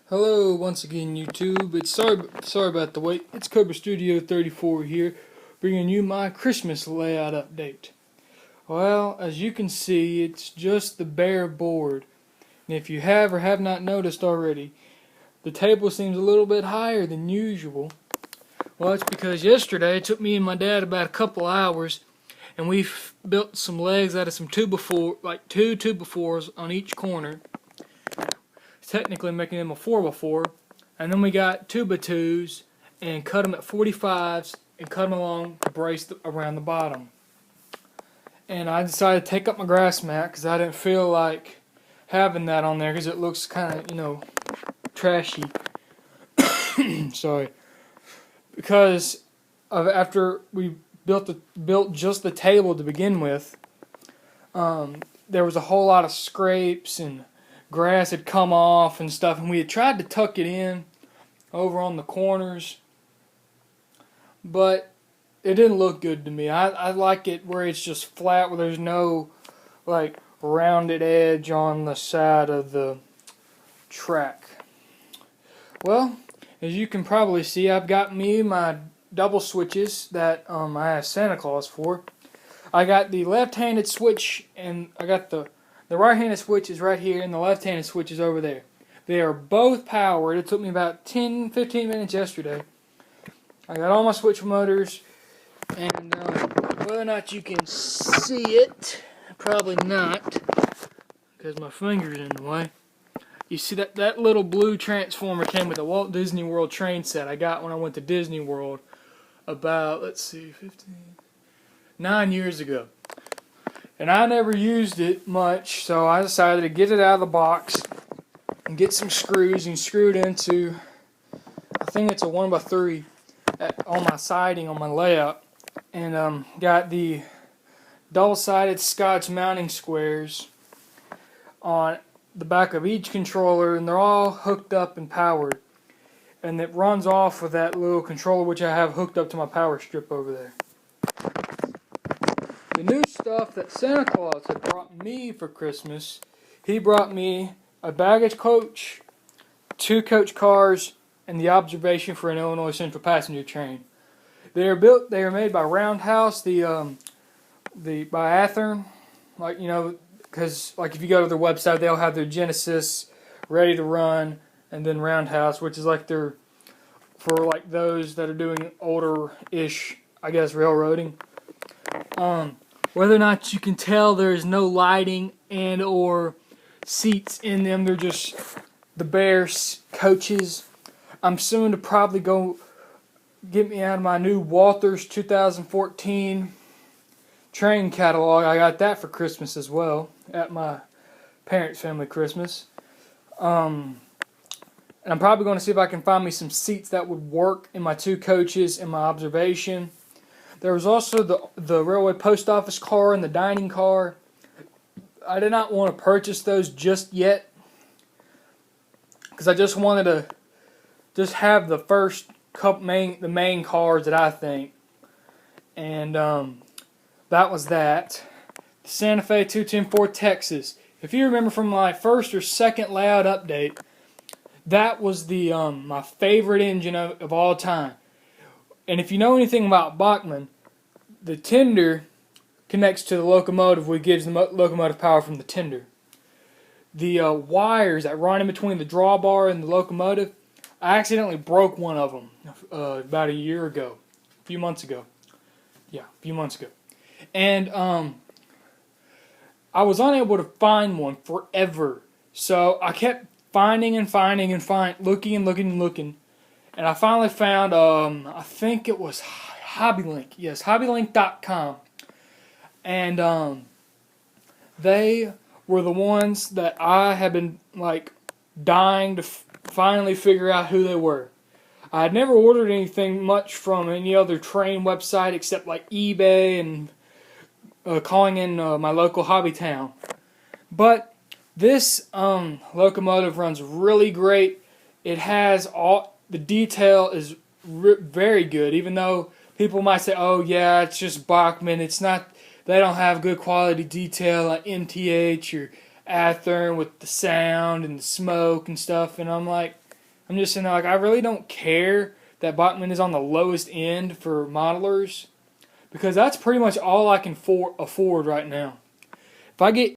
Hello once again, YouTube. It's sorry about the wait. It's Cobra Studio 34 here, bringing you my Christmas layout update. Well, as you can see, it's just the bare board. And if you have or have not noticed already, the table seems a little bit higher than usual. Well, it's because yesterday it took me and my dad about a couple hours, and we built some legs out of some 2x4, like two 2x4s on each corner, technically making them a 4x4, and then we got 2x2s and cut them at 45s and cut them along to brace around the bottom. And I decided to take up my grass mat because I didn't feel like having that on there because it looks kind of, trashy. Sorry. Because after we built just the table to begin with, there was a whole lot of scrapes and grass had come off and stuff, and we had tried to tuck it in over on the corners, but it didn't look good to me. I like it where it's just flat, where there's no like rounded edge on the side of the track. Well, as you can probably see, I've got my double switches that I asked Santa Claus for. I got the left-handed switch, and I got the right-handed switch is right here, and the left-handed switch is over there. They are both powered. It took me about 10-15 minutes yesterday. I got all my switch motors, and whether or not you can see it, probably not, because my finger's in the way. You see that little blue transformer came with a Walt Disney World train set I got when I went to Disney World about, 9 years ago. And I never used it much, so I decided to get it out of the box and get some screws and screw it into, I think it's a 1x3 on my siding on my layout. And got the double-sided Scotch mounting squares on the back of each controller, and they're all hooked up and powered. And it runs off with that little controller, which I have hooked up to my power strip over there. The new stuff that Santa Claus had brought me for Christmas, he brought me a baggage coach, 2 coach cars, and the observation for an Illinois Central passenger train. They are made by Roundhouse, by Athearn, because if you go to their website, they'll have their Genesis ready to run, and then Roundhouse, which is like their for those that are doing older-ish, railroading. Whether or not you can tell, there is no lighting and or seats in them. They're just the bare coaches. I'm soon to probably go get me out of my new Walters 2014 train catalog. I got that for Christmas as well, at my parents' family Christmas. And I'm probably going to see if I can find me some seats that would work in my 2 coaches and my observation. There was also the railway post office car and the dining car. I did not want to purchase those just yet, because I just wanted to have the first couple the main cars that I think. And that was that. The Santa Fe 210 Texas. If you remember from my first or second layout update, that was the my favorite engine of all time. And if you know anything about Bachmann, the tender connects to the locomotive, which gives the locomotive power from the tender. The wires that run in between the drawbar and the locomotive, I accidentally broke one of them about a few months ago. And I was unable to find one forever. So I kept looking. And I finally found, I think it was HobbyLink. Yes, hobbylink.com. And they were the ones that I had been dying to finally figure out who they were. I had never ordered anything much from any other train website except eBay and calling in my local hobby town. But this locomotive runs really great. It has the detail is very good, even though people might say, "Oh yeah, it's just Bachmann. It's not. They don't have good quality detail like MTH or Athearn with the sound and the smoke and stuff." And I'm like, I'm just saying, like, I really don't care that Bachman is on the lowest end for modelers because that's pretty much all I can afford right now. If I get